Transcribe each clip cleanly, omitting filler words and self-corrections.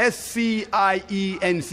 SCIENCE,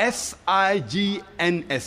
SIGNS।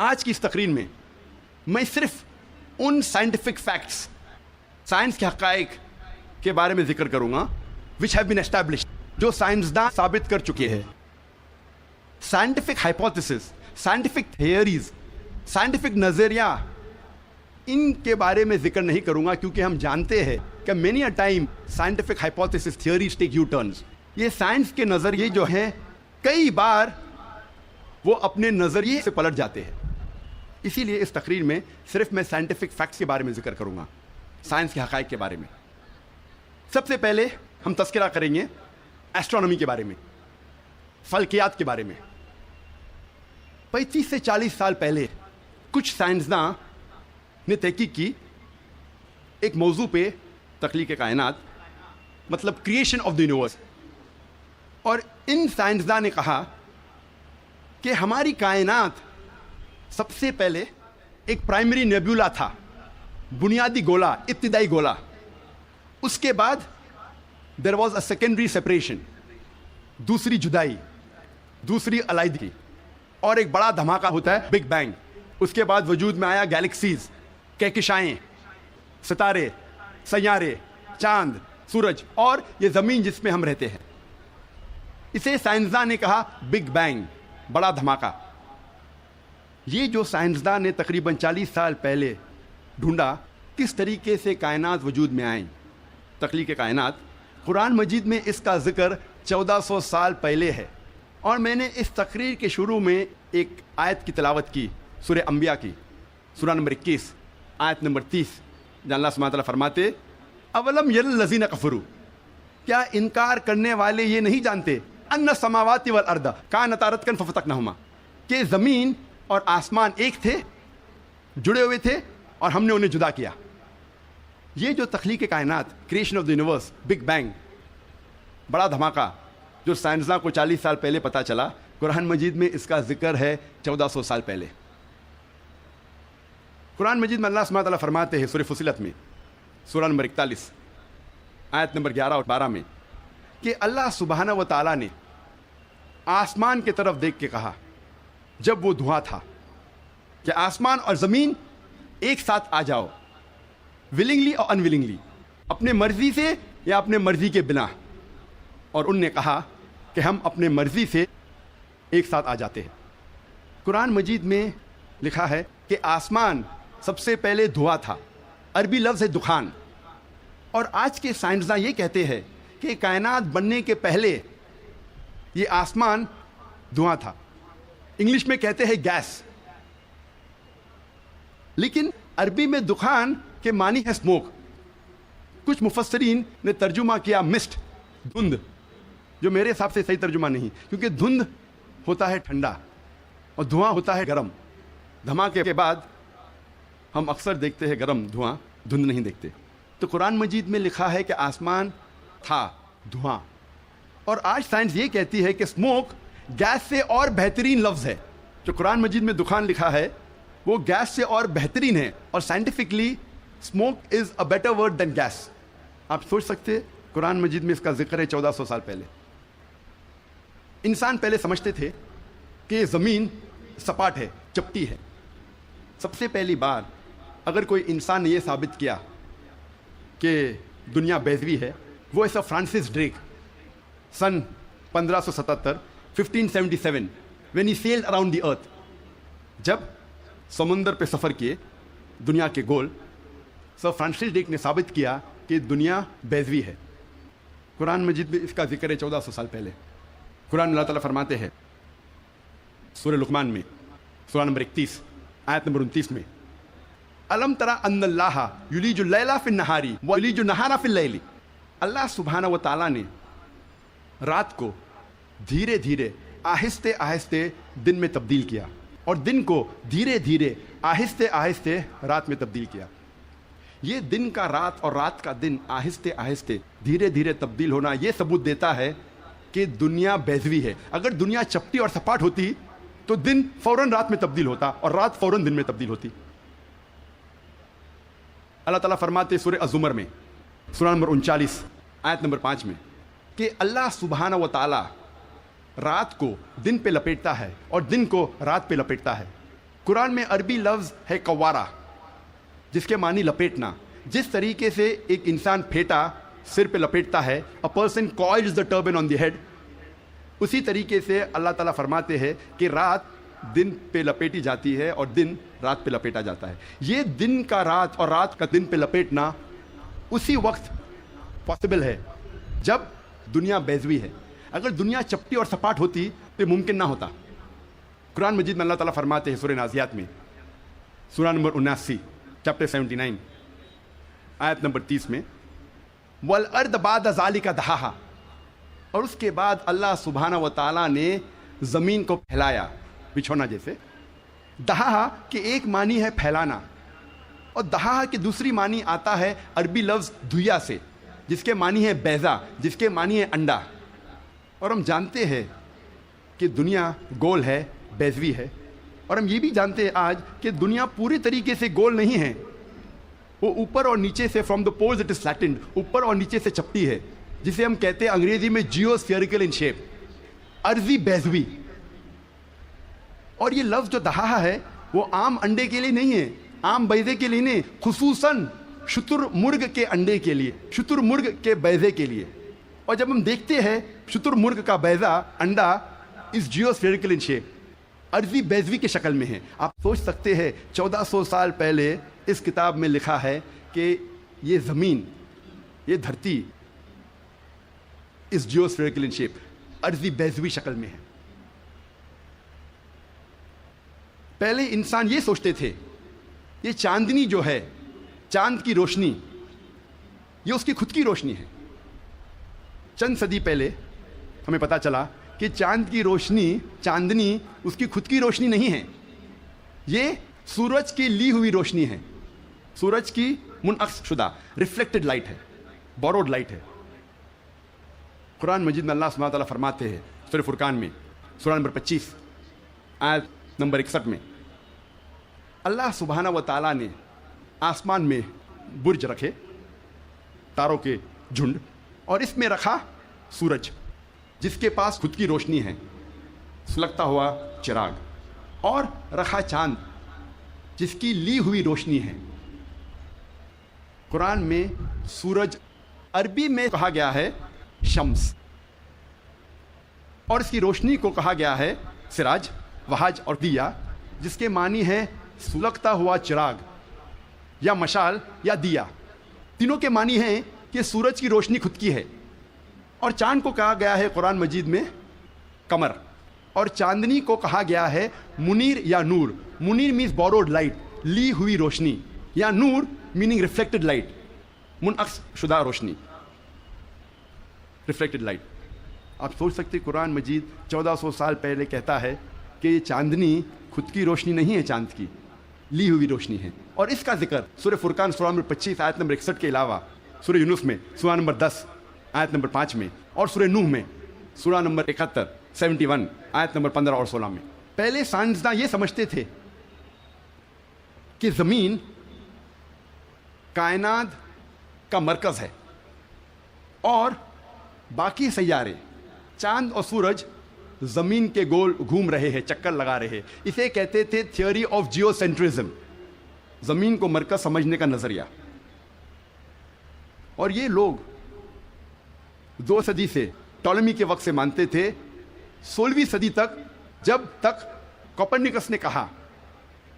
آج کی اس تقریر میں میں صرف ان سائنٹیفک فیکٹس، سائنس کے حقائق کے بارے میں ذکر کروں گا which have been established، جو سائنسداں ثابت کر چکے ہیں۔ Scientific hypotheses, scientific theories, scientific نظریہ، ان کے بارے میں ذکر نہیں کروں گا، کیونکہ ہم جانتے ہیں کہ many a time scientific hypothesis theories take U-turns۔ یہ سائنس کے نظریے جو ہیں کئی بار وہ اپنے نظریے سے پلٹ جاتے ہیں۔ اسی لیے اس تقریر میں صرف میں سائنٹیفک فیکٹس کے بارے میں ذکر کروں گا، سائنس کے حقائق کے بارے میں۔ سب سے پہلے ہم تذکرہ کریں گے ایسٹرونومی کے بارے میں، فلکیات کے بارے میں۔ 35 سے 40 سال پہلے کچھ سائنسداں نے تحقیق کی ایک موضوع پہ، تخلیق کائنات، مطلب کریشن آف دی یونیورس، اور ان سائنسداں نے کہا کہ ہماری کائنات سب سے پہلے ایک پرائمری نیبولا تھا، بنیادی گولا، ابتدائی گولا۔ اس کے بعد there was a secondary separation, دوسری جدائی، دوسری علیحدگی، اور ایک بڑا دھماکہ ہوتا ہے بگ بینگ۔ اس کے بعد وجود میں آیا گیلیکسیز، کہکشائیں، ستارے، سیارے، چاند، سورج، اور یہ زمین جس میں ہم رہتے ہیں۔ اسے سائنسداں نے کہا بگ بینگ، بڑا دھماکہ۔ یہ جو سائنسداں نے تقریباً 40 سال پہلے ڈھونڈا کس طریقے سے کائنات وجود میں آئیں، تخلیق کائنات، قرآن مجید میں اس کا ذکر 1400 سال پہلے ہے۔ اور میں نے اس تقریر کے شروع میں ایک آیت کی تلاوت کی، سورہ انبیاء کی، سورہ نمبر 21، آیت نمبر 30، جہاں اللہ سبحانہ تعالیٰ فرماتے اولم یر الذین کفروا، کیا انکار کرنے والے یہ نہیں جانتے ان السماوات والارض کانتا رتقا ففتقناہما، کہ زمین اور آسمان ایک تھے، جڑے ہوئے تھے، اور ہم نے انہیں جدا کیا۔ یہ جو تخلیق کائنات، creation of the universe, big bang, بڑا دھماکہ، جو سائنسداں کو 40 سال پہلے پتہ چلا، قرآن مجید میں اس کا ذکر ہے 1400 سال پہلے۔ قرآن مجید میں اللہ سبحانہ تعالیٰ فرماتے ہیں سورہ فصلت میں، سورہ نمبر 41، آیت نمبر 11 اور 12 میں، کہ اللہ سبحانہ و تعالیٰ نے آسمان کی طرف دیکھ کے کہا جب وہ دھواں تھا کہ آسمان اور زمین ایک ساتھ آ جاؤ، ولنگلی اور انولنگلی، اپنے مرضی سے یا اپنے مرضی کے بنا، اور ان نے کہا کہ ہم اپنے مرضی سے ایک ساتھ آ جاتے ہیں۔ قرآن مجید میں لکھا ہے کہ آسمان سب سے پہلے دھواں تھا، عربی لفظ ہے دخان، اور آج کے سائنسداں یہ کہتے ہیں کہ کائنات بننے کے پہلے یہ آسمان دھواں تھا، انگلش میں کہتے ہیں گیس، لیکن عربی میں دخان کے معنی ہے اسموک۔ کچھ مفسرین نے ترجمہ کیا مسٹ، دھند، جو میرے حساب سے صحیح ترجمہ نہیں، کیونکہ دھند ہوتا ہے ٹھنڈا اور دھواں ہوتا ہے گرم۔ دھماکے کے بعد ہم اکثر دیکھتے ہیں گرم دھواں، دھند نہیں دیکھتے۔ تو قرآن مجید میں لکھا ہے کہ آسمان تھا دھواں، اور آج سائنس یہ کہتی ہے کہ اسموک گیس سے اور بہترین لفظ ہے۔ جو قرآن مجید میں دخان لکھا ہے وہ گیس سے اور بہترین ہے، اور scientifically smoke is a better word than gas. آپ سوچ سکتے قرآن مجید میں اس کا ذکر ہے 1400 سال پہلے۔ انسان پہلے سمجھتے تھے کہ زمین سپاٹ ہے، چپٹی ہے۔ سب سے پہلی بار اگر کوئی انسان نے یہ ثابت کیا کہ دنیا بیضوی ہے، وہ ایسا Francis Drake, sun 1577 1577 when he sailed around the earth، جب سمندر پہ سفر کیے دنیا کے گول، سر فرانسس ڈریک نے ثابت کیا کہ دنیا بیضوی ہے۔ قرآن مجید میں اس کا ذکر ہے 1400 سال پہلے۔ قرآن اللہ تعالیٰ فرماتے ہیں سورہ لقمان میں، سورہ نمبر 31، آیت نمبر 29 میں، الم تری ان اللہ یولج اللیل فی النہار ویولج النہار فی اللیل، اللہ سبحانہ و تعالیٰ نے رات کو دھیرے دھیرے، آہستہ آہستہ دن میں تبدیل کیا، اور دن کو دھیرے دھیرے، آہستہ آہستہ رات میں تبدیل کیا۔ یہ دن کا رات اور رات کا دن آہستہ آہستہ دھیرے دھیرے تبدیل ہونا، یہ ثبوت دیتا ہے کہ دنیا بیضوی ہے۔ اگر دنیا چپٹی اور سپاٹ ہوتی تو دن فوراً رات میں تبدیل ہوتا اور رات فوراً دن میں تبدیل ہوتی۔ اللہ تعالیٰ فرماتے سورہ الزمر میں، سورہ نمبر 39، آیت نمبر 5 میں، کہ اللہ سبحانہ و تعالیٰ رات کو دن پہ لپیٹتا ہے اور دن کو رات پہ لپیٹتا ہے۔ قرآن میں عربی لفظ ہے قوارہ، جس کے معنی لپیٹنا. جس طریقے سے ایک انسان پھیٹا سر پہ لپیٹتا ہے، a person coils the turban on the head، اسی طریقے سے اللہ تعالیٰ فرماتے ہیں کہ رات دن پہ لپیٹی جاتی ہے اور دن رات پہ لپیٹا جاتا ہے. یہ دن کا رات اور رات کا دن پہ لپیٹنا اسی وقت پاسبل ہے جب دنیا بیضوی ہے. اگر دنیا چپٹی اور سپاٹ ہوتی تو ممکن نہ ہوتا. قرآن مجید میں اللہ تعالیٰ فرماتے ہیں سورہ نازیات میں، سورہ نمبر 79 چیپٹر 79 آیت نمبر 30 میں، وَالْأَرْضَ بَعْدَ ذَلِكَ دَحَاهَا، اور اس کے بعد اللہ سبحانہ و تعالیٰ نے زمین کو پھیلایا بچھونا جیسے. دہا کہ ایک معنی ہے پھیلانا، اور دہا کی دوسری معنی آتا ہے عربی لفظ دھویا سے، جس کے معنی ہے بیضا، جس کے معنی ہے انڈا. اور ہم جانتے ہیں کہ دنیا گول ہے، بیضوی ہے، اور ہم یہ بھی جانتے ہیں آج کہ دنیا پوری طریقے سے گول نہیں ہے. وہ اوپر اور نیچے سے from the poles it is flattened, اوپر اور نیچے سے چپٹی ہے، جسے ہم کہتے ہیں انگریزی میں جیو اسفیریکل ان شیپ، عرضی بیضوی. اور یہ لفظ جو دہا ہے وہ عام انڈے کے لیے نہیں ہے، عام بیضے کے لیے نہیں، خصوصاً شتر مرغ کے انڈے کے لیے، شتر مرغ کے بیضے کے لیے. اور جب ہم دیکھتے ہیں شتر مرغ کا بیضا انڈا اس جیو اسفیریکل ان شیپ، عرضی بیضوی کی شکل میں ہے. آپ سوچ سکتے ہیں 1400 سال پہلے اس کتاب میں لکھا ہے کہ یہ زمین، یہ دھرتی اس جیو اسفیریکل ان شیپ، عرضی بیضوی شکل میں ہے. پہلے انسان یہ سوچتے تھے یہ چاندنی جو ہے، چاند کی روشنی، یہ اس کی خود کی روشنی ہے. چند صدی پہلے ہمیں پتا چلا کہ چاند کی روشنی، چاندنی اس کی خود کی روشنی نہیں ہے، یہ سورج کی لی ہوئی روشنی ہے، سورج کی منعکس شدہ ریفلیکٹڈ لائٹ ہے، بوروڈ لائٹ ہے. قرآن مجید میں اللہ سبحانہ تعالیٰ فرماتے ہیں سورہ فرقان میں سورہ نمبر 25 آیت نمبر 61 میں، اللہ سبحانہ و تعالیٰ نے آسمان میں برج رکھے، تاروں کے جھنڈ، اور اس میں رکھا سورج جس کے پاس خود کی روشنی ہے، سلگتا ہوا چراغ، اور رکھا چاند جس کی لی ہوئی روشنی ہے. قرآن میں سورج عربی میں کہا گیا ہے شمس، اور اس کی روشنی کو کہا گیا ہے سراج، وہاج اور دیا، جس کے معنی ہے سلگتا ہوا چراغ یا مشال یا دیا. تینوں کے معنی ہیں کہ سورج کی روشنی خود کی ہے. اور چاند کو کہا گیا ہے قرآن مجید میں قمر، اور چاندنی کو کہا گیا ہے منیر یا نور. منیر مینز بوروڈ لائٹ، لی ہوئی روشنی، یا نور میننگ ریفلیکٹڈ لائٹ، منعکس شدہ روشنی، ریفلیکٹڈ لائٹ. آپ سوچ سکتے قرآن مجید 1400 سال پہلے کہتا ہے کہ یہ چاندنی خود کی روشنی نہیں ہے، چاند کی لی ہوئی روشنی ہے. اور اس کا ذکر سورہ فرقان سورہ نمبر 25 آیت نمبر 61 کے علاوہ سورہ یونس میں سورہ نمبر 10 آیت نمبر 5 میں، اور سورہ نوح میں سورہ نمبر 71 آیت نمبر 15 اور 16 میں. پہلے سائنسداں یہ سمجھتے تھے کہ زمین کائنات کا مرکز ہے اور باقی سیارے، چاند اور سورج زمین کے گول گھوم رہے ہیں، چکر لگا رہے ہیں. اسے کہتے تھے تھیوری آف جیو سینٹرزم، زمین کو مرکز سمجھنے کا نظریہ. اور یہ لوگ 2 صدی سے، ٹولمی کے وقت سے مانتے تھے، 16ویں صدی تک، جب تک کوپرنیکس نے کہا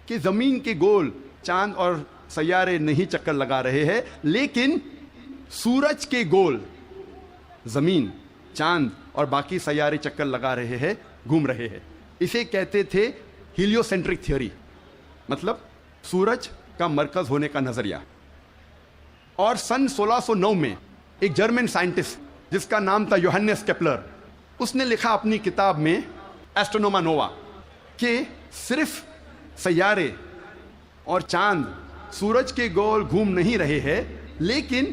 کہ زمین کے گول چاند اور سیارے نہیں چکر لگا رہے ہیں، لیکن سورج کے گول زمین، چاند اور باقی سیارے چکر لگا رہے ہیں، گھوم رہے ہیں. اسے کہتے تھے ہیلیو سینٹرک تھیوری، مطلب سورج کا مرکز ہونے کا نظریہ. اور سن 1609 میں ایک جرمن سائنٹسٹ جس کا نام تھا یوہنس کیپلر، اس نے لکھا اپنی کتاب میں ایسٹرونوما نووا کہ صرف سیارے اور چاند سورج کے گول گھوم نہیں رہے ہیں، لیکن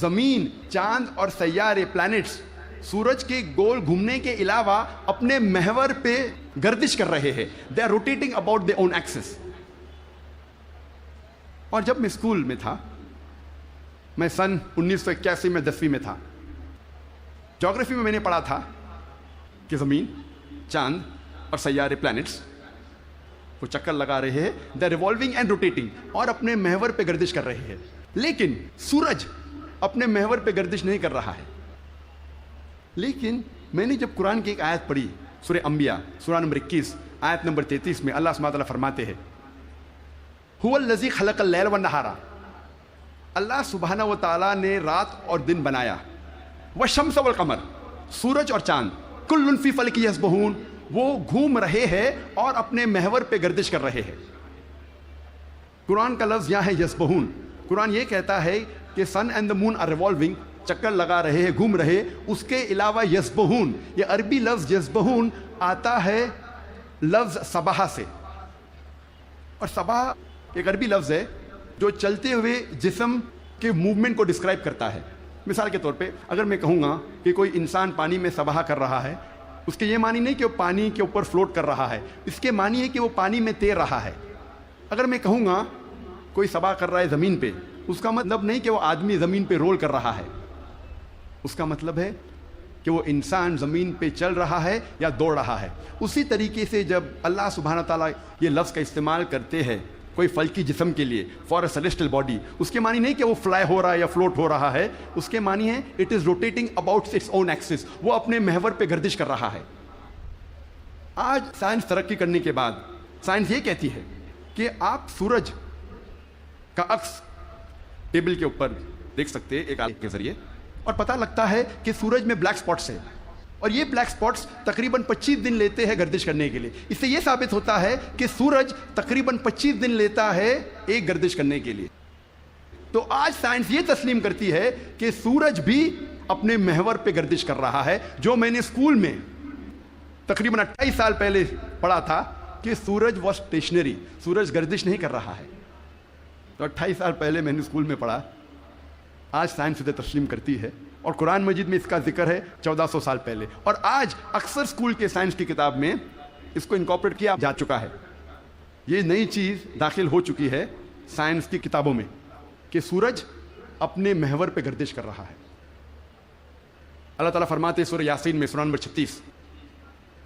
زمین، چاند اور سیارے، پلانٹس، سورج کے گول گھومنے کے علاوہ اپنے محور پہ گردش کر رہے ہیں. They are rotating about their own axis. اور جب میں اسکول میں تھا، میں سن 1981 میں 10ویں میں تھا، جغرافی میں نے پڑھا تھا کہ زمین، چاند اور سیارے، پلانٹس وہ چکر لگا رہے ہیں، دے ریوالونگ اینڈ روٹیٹنگ، اور اپنے محور پہ گردش کر رہے ہیں. لیکن سورج اپنے محور پہ گردش نہیں کر رہا ہے. لیکن میں نے جب قرآن کی ایک آیت پڑھی، سورہ انبیاء سورہ نمبر 21 آیت نمبر 33 میں اللہ سبحانہ تعالیٰ فرماتے ہیں هو الذی خلق اللیل والنہار، اللہ سبحانہ و تعالیٰ نے رات اور دن بنایا، والشمس والقمر، سورج اور چاند، کل فی فلک یسبحون، وہ گھوم رہے ہیں اور اپنے محور پہ گردش کر رہے ہیں. قرآن کا لفظ یہاں ہے یسبحون. قرآن یہ کہتا ہے کہ sun and the moon are revolving, چکر لگا رہے ہیں، گھوم رہے. اس کے علاوہ یسبحون، یہ عربی لفظ یسبحون آتا ہے لفظ صباح سے، اور صباح ایک عربی لفظ ہے جو چلتے ہوئے جسم کے موومنٹ کو ڈسکرائب کرتا ہے. مثال کے طور پہ اگر میں کہوں گا کہ کوئی انسان پانی میں سباہ کر رہا ہے، اس کے یہ معنی نہیں کہ وہ پانی کے اوپر فلوٹ کر رہا ہے، اس کے معنی ہے کہ وہ پانی میں تیر رہا ہے. اگر میں کہوں گا کوئی سباہ کر رہا ہے زمین پہ، اس کا مطلب نہیں کہ وہ آدمی زمین پہ رول کر رہا ہے، اس کا مطلب ہے کہ وہ انسان زمین پہ چل رہا ہے یا دوڑ رہا ہے. اسی طریقے سے جب اللہ سبحانہ تعالیٰ یہ لفظ کا استعمال کرتے ہیں کوئی فلکی جسم کے لیے، فار اے سیلیسٹل باڈی، اس کے معنی نہیں کہ وہ فلائی ہو رہا ہے یا فلوٹ ہو رہا ہے، اس کے معنی ہے it is rotating about its own axis, وہ اپنے محور پہ گردش کر رہا ہے. آج سائنس ترقی کرنے کے بعد سائنس یہ کہتی ہے کہ آپ سورج کا عکس ٹیبل کے اوپر دیکھ سکتے ہیں ایک آلے کے ذریعے، اور پتہ لگتا ہے کہ سورج میں بلیک سپاٹس ہیں، اور یہ بلیک سپاٹس تقریباً 25 دن لیتے ہیں گردش کرنے کے لیے. اس سے یہ ثابت ہوتا ہے کہ سورج تقریباً 25 دن لیتا ہے ایک گردش کرنے کے لیے. تو آج سائنس یہ تسلیم کرتی ہے کہ سورج بھی اپنے محور پہ گردش کر رہا ہے. جو میں نے اسکول میں تقریباً 28 سال پہلے پڑھا تھا کہ سورج واز اسٹیشنری، سورج گردش نہیں کر رہا ہے، تو 28 سال پہلے میں نے اسکول میں پڑھا. آج سائنس اسے تسلیم کرتی ہے، اور قرآن مجید میں اس کا ذکر ہے 1400 سال پہلے. اور آج اکثر اسکول کے سائنس کی کتاب میں اس کو انکارپوریٹ کیا جا چکا ہے. یہ نئی چیز داخل ہو چکی ہے سائنس کی کتابوں میں کہ سورج اپنے محور پہ گردش کر رہا ہے. اللہ تعالیٰ فرماتے ہیں سورہ یاسین میں سورہ نمبر 36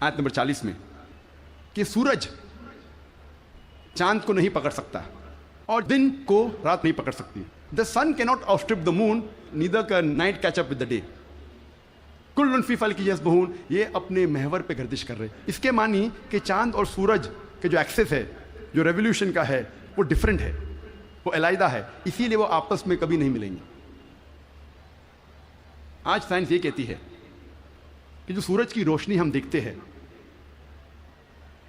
آیت نمبر 40 میں کہ سورج چاند کو نہیں پکڑ سکتا اور دن کو رات نہیں پکڑ سکتی. The sun cannot outstrip the moon, neither can night catch up with the day. کل فی فلک یسبحون، یہ اپنے محور پہ گردش کر رہے. اس کے معنی کہ چاند اور سورج کے جو ایکسس ہے، جو ریولیوشن کا ہے، وہ ڈفرینٹ ہے، وہ علیحدہ ہے، اسی لیے وہ آپس میں کبھی نہیں ملیں گے. آج سائنس یہ کہتی ہے کہ جو سورج کی روشنی ہم دیکھتے ہیں،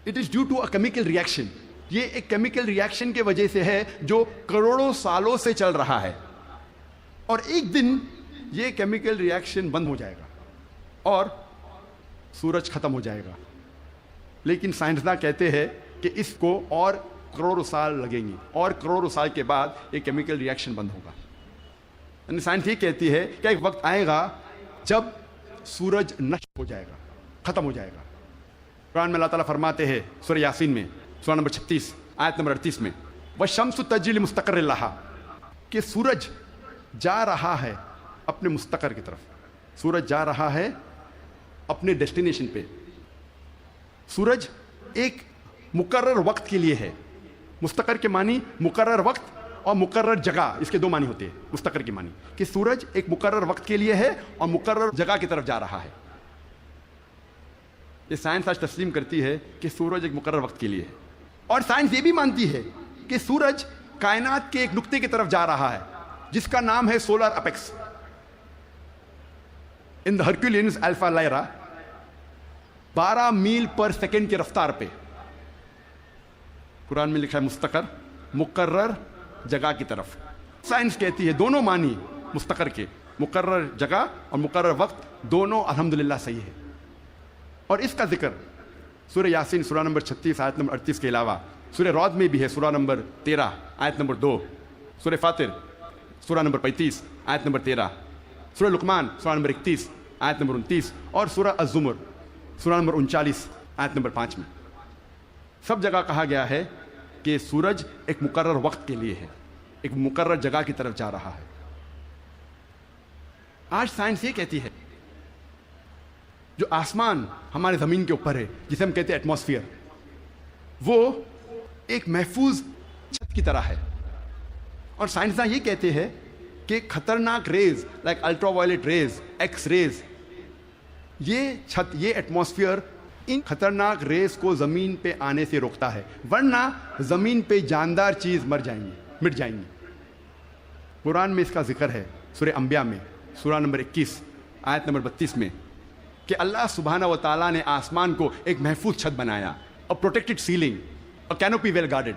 it is due to a chemical reaction. یہ ایک کیمیکل ریئیکشن کے وجہ سے ہے جو کروڑوں سالوں سے چل رہا ہے، اور ایک دن یہ کیمیکل ریئیکشن بند ہو جائے گا اور سورج ختم ہو جائے گا. لیکن سائنسداں کہتے ہیں کہ اس کو اور کروڑوں سال لگیں گے، اور کروڑوں سال کے بعد یہ کیمیکل ریئیکشن بند ہوگا. یعنی سائنس یہ کہتی ہے کہ ایک وقت آئے گا جب سورج نشٹ ہو جائے گا، ختم ہو جائے گا. قرآن میں اللہ تعالیٰ فرماتے ہیں سورہ یاسین میں سورہ نمبر 36 آیت نمبر 38 میں وَالشَّمْسُ تَجْرِي لِمُسْتَقَرٍّ لَهَا، کہ سورج جا رہا ہے اپنے مستقر کی طرف. سورج جا رہا ہے اپنے ڈیسٹینیشن پہ. سورج ایک مقرر وقت کے لیے ہے. مستقر کے معنی مقرر وقت اور مقرر جگہ، اس کے دو معنی ہوتے ہیں. مستقر کے معنی کہ سورج ایک مقرر وقت کے لیے ہے اور مقرر جگہ کی طرف جا رہا ہے. یہ سائنس آج تسلیم کرتی ہے کہ سورج ایک مقرر وقت کے لیے ہے. اور سائنس یہ بھی مانتی ہے کہ سورج کائنات کے ایک نقطے کی طرف جا رہا ہے جس کا نام ہے سولر اپیکس. ان دا ہرکولینز الفا لائرا 12 میل پر سیکنڈ کی رفتار پہ. قرآن میں لکھا ہے مستقر، مقرر جگہ کی طرف. سائنس کہتی ہے دونوں معنی مستقر کے، مقرر جگہ اور مقرر وقت، دونوں الحمدللہ صحیح ہے. اور اس کا ذکر سورہ یاسین سورہ نمبر 36 آیت نمبر 38 کے علاوہ سورہ رعد میں بھی ہے، سورہ نمبر 13 آیت نمبر 2، سورہ فاطر سورہ نمبر 35 آیت نمبر 13، سورہ لقمان سورہ نمبر 31 آیت نمبر 29، اور سورہ الزمر سورہ نمبر 39 آیت نمبر 5 میں. سب جگہ کہا گیا ہے کہ سورج ایک مقرر وقت کے لیے ہے، ایک مقرر جگہ کی طرف جا رہا ہے. آج سائنس یہ کہتی ہے جو آسمان ہمارے زمین کے اوپر ہے، جسے ہم کہتے ہیں ایٹماسفیئر، وہ ایک محفوظ چھت کی طرح ہے. اور سائنسداں یہ کہتے ہیں کہ خطرناک rays like ultra violet rays, x rays, یہ چھت، یہ ایٹماسفیئر ان خطرناک ریز کو زمین پہ آنے سے روکتا ہے، ورنہ زمین پہ جاندار چیز مٹ جائیں گی. قرآن میں اس کا ذکر ہے سورہ انبیاء میں، سورہ نمبر 21 آیت نمبر 32 میں، کہ اللہ سبحانہ و تعالیٰ نے آسمان کو ایک محفوظ چھت بنایا، اور پروٹیکٹڈ سیلنگ، اور کینوپی ویل گارڈڈ.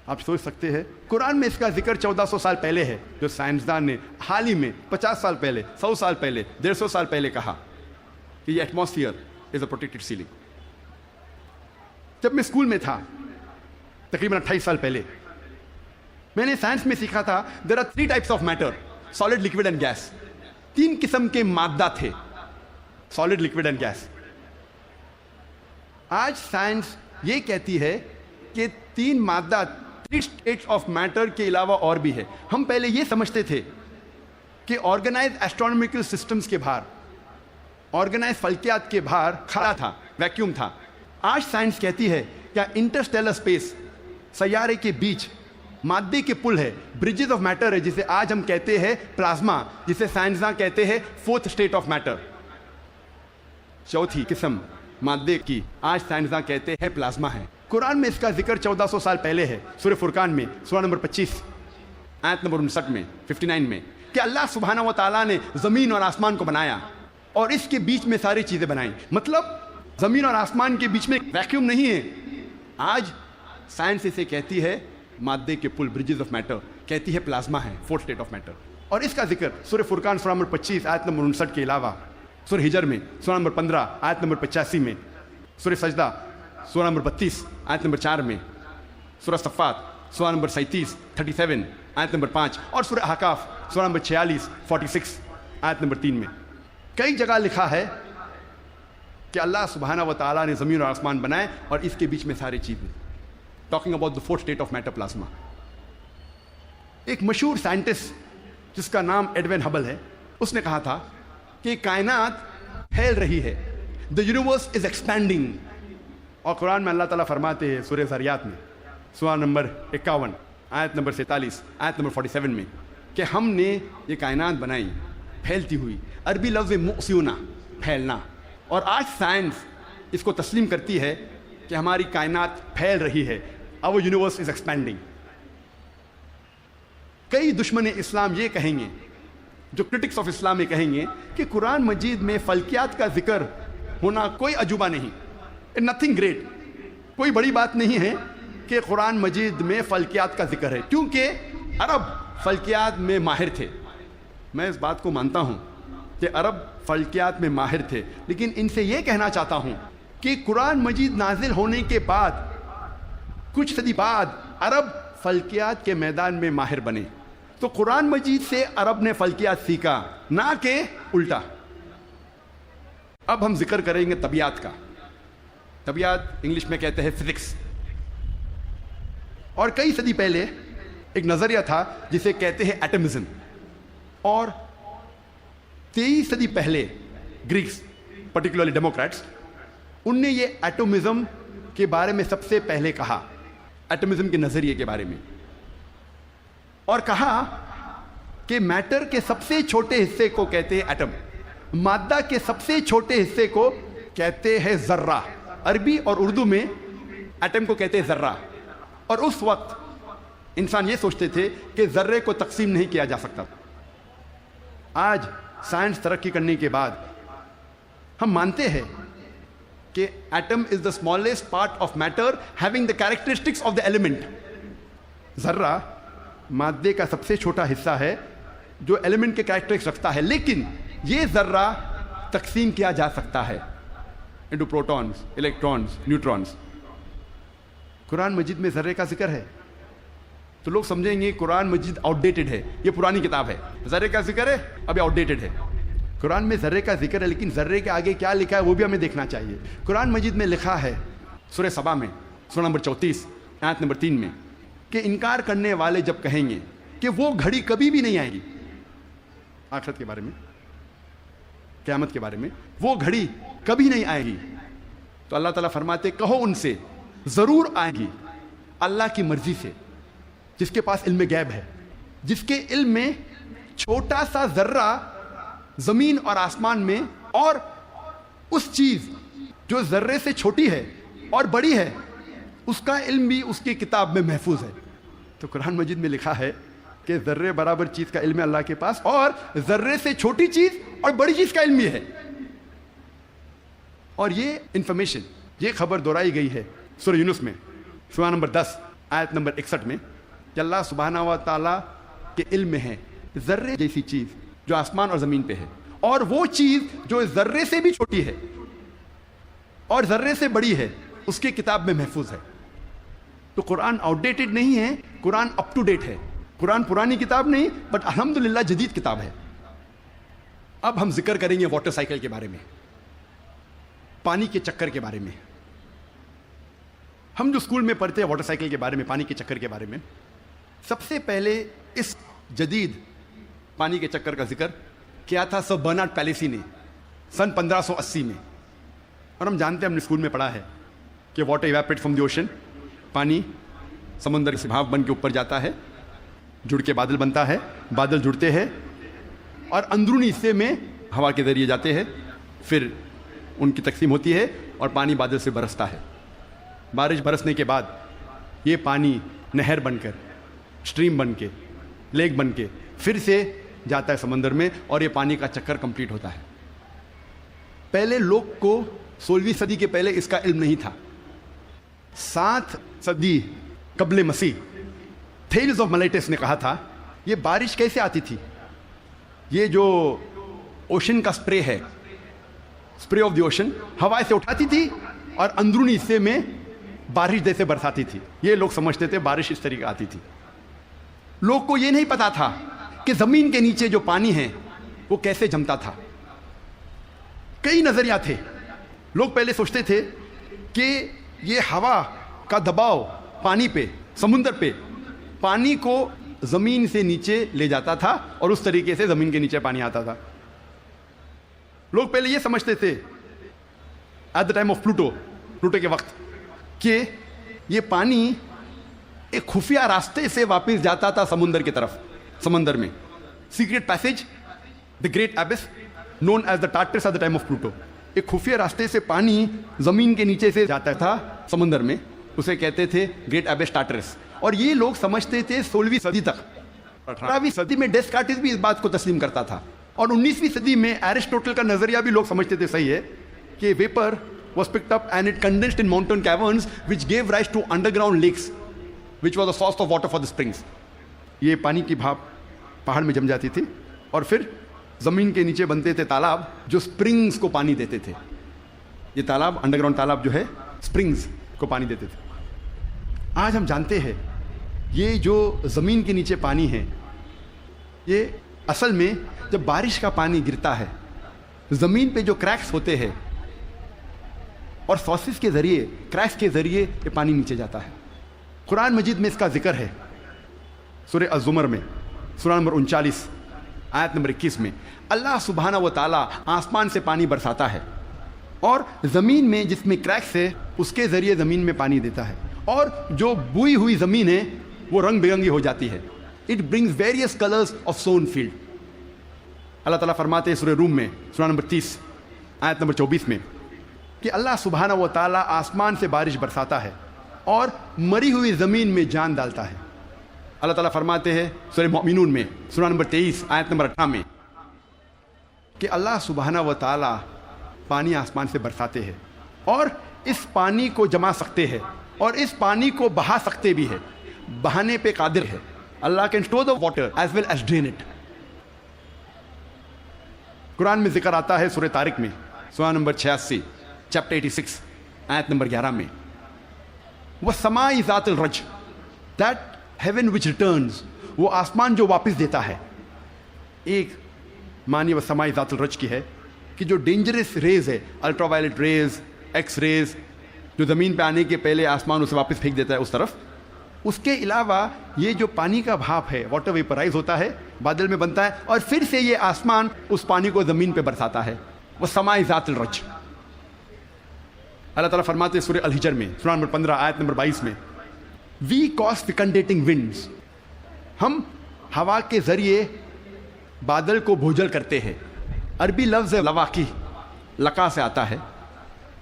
آپ سوچ سکتے ہیں قرآن میں اس کا ذکر 1400 سال پہلے ہے، جو سائنسدان نے حال ہی میں 50 سال پہلے، 100 سال پہلے، 150 سال پہلے کہا کہ یہ ایٹماسفیئر از اے پروٹیکٹڈ سیلنگ. جب میں اسکول میں تھا تقریباً 28 سال پہلے، میں نے سائنس میں سیکھا تھا there are 3 types of matter, solid, liquid and gas. 3 قسم کے مادہ تھے، سالڈ، لکوڈ اینڈ گیس. آج سائنس یہ کہتی ہے کہ 3 مادہ، 3 اسٹیٹس آف میٹر کے علاوہ اور بھی ہے. ہم پہلے یہ سمجھتے تھے کہ آرگنائز ایسٹرونومیکل سسٹمز کے باہر، آرگنائز فلکیات کے باہر خلا تھا، ویکیوم تھا. آج سائنس کہتی ہے کیا انٹرسٹیلر اسپیس، سیارے کے بیچ مادے کے پل ہے، برجز آف میٹر ہے، جسے آج ہم کہتے ہیں پلازما، جسے سائنسداں کہتے ہیں 4th اسٹیٹ آف میٹر، 4تھی قسم مادے کی آج سائنسداں کہتے ہیں پلازما ہے. قرآن میں اس کا ذکر 1400 سال پہلے ہے، سورہ فرقان میں، سورہ نمبر 25 آیت نمبر 59 میں، 59 میں، کہ اللہ سبحانہ و تعالیٰ نے زمین اور آسمان کو بنایا اور اس کے بیچ میں ساری چیزیں بنائیں. مطلب زمین اور آسمان کے بیچ میں ویکیوم نہیں ہے. آج سائنس اسے کہتی ہے مادے کے پل، برجز آف میٹر، کہتی ہے پلازما ہے، 4th اسٹیٹ آف میٹر. اور اس کا ذکر سورہ فرقان سورہ نمبر 25 آیت نمبر 59 کے علاوہ سورہ ہجر میں، سورہ نمبر 15 آیت نمبر 85 میں، سورہ سجدہ سورہ نمبر 32 آیت نمبر 4 میں، سورہ صفات سورہ نمبر 37 37 آیت نمبر 5، اور سورہ احقاف سورہ نمبر 46 46 آیت نمبر 3 میں کئی جگہ لکھا ہے کہ اللہ سبحانہ و تعالیٰ نے زمین اور آسمان بنائے اور اس کے بیچ میں ساری چیزیں. Talking about the 4th state of matter, plasma. ایک مشہور سائنٹسٹ جس کا نام ایڈوین ہبل ہے، اس نے کہا تھا کہ کائنات پھیل رہی ہے، the universe is expanding. اور قرآن میں اللہ تعالیٰ فرماتے ہیں سورہ ذریات میں، سورہ نمبر 51 آیت نمبر 47 آیت نمبر 47 میں، کہ ہم نے یہ کائنات بنائی پھیلتی ہوئی. عربی لفظ مؤسیونا، پھیلنا. اور آج سائنس اس کو تسلیم کرتی ہے کہ ہماری کائنات پھیل رہی ہے، our universe is expanding. کئی دشمن اسلام یہ کہیں گے، جو کرٹکس آف اسلام یہ کہیں گے کہ قرآن مجید میں فلکیات کا ذکر ہونا کوئی عجوبہ نہیں، نتھنگ گریٹ، کوئی بڑی بات نہیں ہے کہ قرآن مجید میں فلکیات کا ذکر ہے، کیونکہ عرب فلکیات میں ماہر تھے. میں اس بات کو مانتا ہوں کہ عرب فلکیات میں ماہر تھے، لیکن ان سے یہ کہنا چاہتا ہوں کہ قرآن مجید نازل ہونے کے بعد کچھ صدی بعد عرب فلکیات کے میدان میں ماہر بنے. تو قرآن مجید سے عرب نے فلکیات سیکھا، نہ کہ الٹا. اب ہم ذکر کریں گے طبیعت کا. طبیعت انگلش میں کہتے ہیں فزکس. اور کئی صدی پہلے ایک نظریہ تھا جسے کہتے ہیں ایٹمزم. اور 23 صدی پہلے گریکس، پرٹیکولرلی ڈیموکریٹس، ان نے یہ ایٹمزم کے بارے میں سب سے پہلے کہا، ایٹمزم کے نظریے کے بارے میں، اور کہا کہ میٹر کے سب سے چھوٹے حصے کو کہتے ہیں ایٹم، مادہ کے سب سے چھوٹے حصے کو کہتے ہیں ذرہ. عربی اور اردو میں ایٹم کو کہتے ہیں ذرہ. اور اس وقت انسان یہ سوچتے تھے کہ ذرے کو تقسیم نہیں کیا جا سکتا. آج سائنس ترقی کرنے کے بعد ہم مانتے ہیں کہ atom is the smallest part of matter having the characteristics of the element. ذرہ مادے کا سب سے چھوٹا حصہ ہے جو ایلیمنٹ کے کیریکٹرسٹکس رکھتا ہے، لیکن یہ ذرہ تقسیم کیا جا سکتا ہے انٹو پروٹونز، الیکٹرونز، نیوٹرونز. قرآن مجید میں ذرے کا ذکر ہے تو لوگ سمجھیں گے قرآن مجید آؤٹ ڈیٹڈ ہے، یہ پرانی کتاب ہے. ذرے کا ذکر ہے، اب یہ آؤٹ ڈیٹڈ ہے. قرآن میں ذرے کا ذکر ہے، لیکن ذرے کے آگے کیا لکھا ہے وہ بھی ہمیں دیکھنا چاہیے. قرآن مجید میں لکھا ہے سورہ سبا میں، سورہ نمبر 34 آیت نمبر 3 میں، کہ انکار کرنے والے جب کہیں گے کہ وہ گھڑی کبھی بھی نہیں آئے گی، آخرت کے بارے میں، قیامت کے بارے میں، وہ گھڑی کبھی نہیں آئے گی، تو اللہ تعالیٰ فرماتے کہو ان سے ضرور آئیں گی اللہ کی مرضی سے، جس کے پاس علم غیب ہے، جس کے علم میں چھوٹا سا ذرہ زمین اور آسمان میں، اور اس چیز جو ذرے سے چھوٹی ہے اور بڑی ہے اس کا علم بھی اس کی کتاب میں محفوظ ہے۔ تو قرآن مجید میں لکھا ہے کہ ذرے برابر چیز کا علم ہے اللہ کے پاس، اور ذرے سے چھوٹی چیز اور بڑی چیز کا علم بھی ہے۔ اور یہ انفارمیشن، یہ خبر دہرائی گئی ہے سورہ یونس میں، سورہ نمبر 10 آیت نمبر 61 میں، کہ اللہ سبحانہ و تعالیٰ کے علم میں ہے ذرے جیسی چیز جو آسمان اور زمین پہ ہے، اور وہ چیز جو ذرے سے بھی چھوٹی ہے اور ذرے سے بڑی ہے اس کی کتاب میں محفوظ ہے۔ تو قرآن آؤٹ ڈیٹڈ نہیں ہے، قرآن اپ ٹو ڈیٹ ہے۔ قرآن پرانی کتاب نہیں، بٹ الحمدللہ جدید کتاب ہے۔ اب ہم ذکر کریں گے واٹر سائیکل کے بارے میں، پانی کے چکر کے بارے میں۔ ہم جو اسکول میں پڑھتے ہیں واٹر سائیکل کے بارے میں، پانی کے چکر کے بارے میں، سب سے پہلے اس جدید پانی کے چکر کا ذکر کیا تھا سر برنارڈ پیلیسی نے سن 1580 میں۔ اور ہم جانتے ہیں، ہم نے اسکول میں پڑھا ہے کہ water evaporate from the ocean, پانی سمندر سے بھاپ بن کے اوپر جاتا ہے، جڑ کے بادل بنتا ہے، بادل جڑتے ہیں اور اندرونی حصے میں ہوا کے ذریعے جاتے ہیں، پھر ان کی تقسیم ہوتی ہے اور پانی بادل سے برستا ہے۔ بارش برسنے کے بعد یہ پانی نہر بن کر، اسٹریم بن کے، لیک بن کے پھر سے جاتا ہے سمندر میں، اور یہ پانی کا چکر کمپلیٹ ہوتا ہے۔ پہلے لوگ کو 16ویں صدی کے پہلے اس کا علم نہیں تھا۔ 7 صدی قبل مسیح تھیلز آف ملیٹس نے کہا تھا یہ بارش کیسے آتی تھی؟ یہ جو اوشن کا سپرے ہے، سپرے آف دی اوشن، ہوا سے اٹھاتی تھی اور اندرونی حصے میں بارش جیسے برساتی تھی۔ یہ لوگ سمجھتے تھے بارش اس طریقے آتی تھی۔ لوگ کو یہ نہیں پتا تھا کہ زمین کے نیچے جو پانی ہے وہ کیسے جمتا تھا۔ کئی نظریات تھے۔ لوگ پہلے سوچتے تھے کہ یہ ہوا کا دباؤ پانی پہ، سمندر پہ، پانی کو زمین سے نیچے لے جاتا تھا اور اس طریقے سے زمین کے نیچے پانی آتا تھا۔ لوگ پہلے یہ سمجھتے تھے at the time of Plato کے وقت کہ یہ پانی ایک خفیہ راستے سے واپس جاتا تھا سمندر کی طرف، سمندر میں secret passage, the great abyss known as the Tartarus at the time of Pluto. ایک خفیہ راستے سے پانی زمین کے نیچے سے جاتا تھا سمندر میں، اسے کہتے تھے گریٹ ایبس ٹارٹرس۔ اور یہ لوگ سمجھتے تھے 16ویں صدی تک۔ 18ویں صدی میں ڈیسکارٹس بھی اس بات کو تسلیم کرتا تھا، اور 19ویں صدی میں ایرسٹوٹل کا نظریہ بھی لوگ سمجھتے تھے صحیح ہے کہ viper was picked up and it condensed in mountain caverns which gave rise to underground lakes which was the source of water for the springs۔ یہ پانی کی بھاپ پہاڑ میں جم جاتی تھی اور پھر زمین کے نیچے بنتے تھے تالاب جو سپرنگز کو پانی دیتے تھے۔ یہ تالاب، انڈر گراؤنڈ تالاب جو ہے، سپرنگز کو پانی دیتے تھے۔ آج ہم جانتے ہیں یہ جو زمین کے نیچے پانی ہے، یہ اصل میں جب بارش کا پانی گرتا ہے زمین پہ جو کریکس ہوتے ہیں اور سورسز کے ذریعے، کریکس کے ذریعے یہ پانی نیچے جاتا ہے۔ قرآن مجید میں اس کا ذکر ہے سورہ الزمر میں، سورہ نمبر 39 آیت نمبر 21 میں۔ اللہ سبحانہ و تعالیٰ آسمان سے پانی برساتا ہے اور زمین میں جس میں کریکس ہے اس کے ذریعے زمین میں پانی دیتا ہے، اور جو بوئی ہوئی زمین ہے وہ رنگ برنگی ہو جاتی ہے۔ It brings various colours of sown field. اللہ تعالیٰ فرماتے ہیں سورہ روم میں، سورہ نمبر 30 آیت نمبر 24 میں، کہ اللہ سبحانہ و تعالیٰ آسمان سے بارش برساتا ہے اور مری ہوئی زمین میں جان ڈالتا ہے۔ اللہ تعالیٰ فرماتے ہیں سورہ مومنون میں، سورہ نمبر 23 آیت نمبر 18 میں، کہ اللہ سبحانہ و تعالیٰ پانی آسمان سے برساتے ہیں اور اس پانی کو جما سکتے ہیں اور اس پانی کو بہا سکتے بھی ہے، بہانے پہ قادر ہے۔ اللہ can store the water as well as drain it. قرآن میں ذکر آتا ہے سورہ طارق میں، سورہ نمبر 86 چیپٹر 86 آیت نمبر 11 میں، وَالسَّمَاءِ ذَاتِ الرَّجْ، that heaven which returns، وہ آسمان جو واپس دیتا ہے۔ ایک معنی وَالسَّمَاءِ ذَاتِ الرَّجْ کی ہے کہ جو ڈینجرس ریز ہے، ultra violet rays, x rays, جو زمین پہ آنے کے پہلے آسمان اسے واپس پھینک دیتا ہے اس طرف۔ اس کے علاوہ یہ جو پانی کا بھاپ ہے، واٹر ویپرائز ہوتا ہے، بادل میں بنتا ہے اور پھر سے یہ آسمان اس پانی کو زمین پہ برساتا ہے۔ وَالسَّمَاءِ ذَاتِ الرَّجْ۔ اللہ تعالیٰ فرماتے ہیں سورہ الحجر میں سورہ نمبر 15 آیت نمبر 22 میں وی کاز فیکنڈیٹنگ ونڈز، ہم ہوا کے ذریعے بادل کو بھوجل کرتے ہیں. عربی لفظ لواقی لقا سے آتا ہے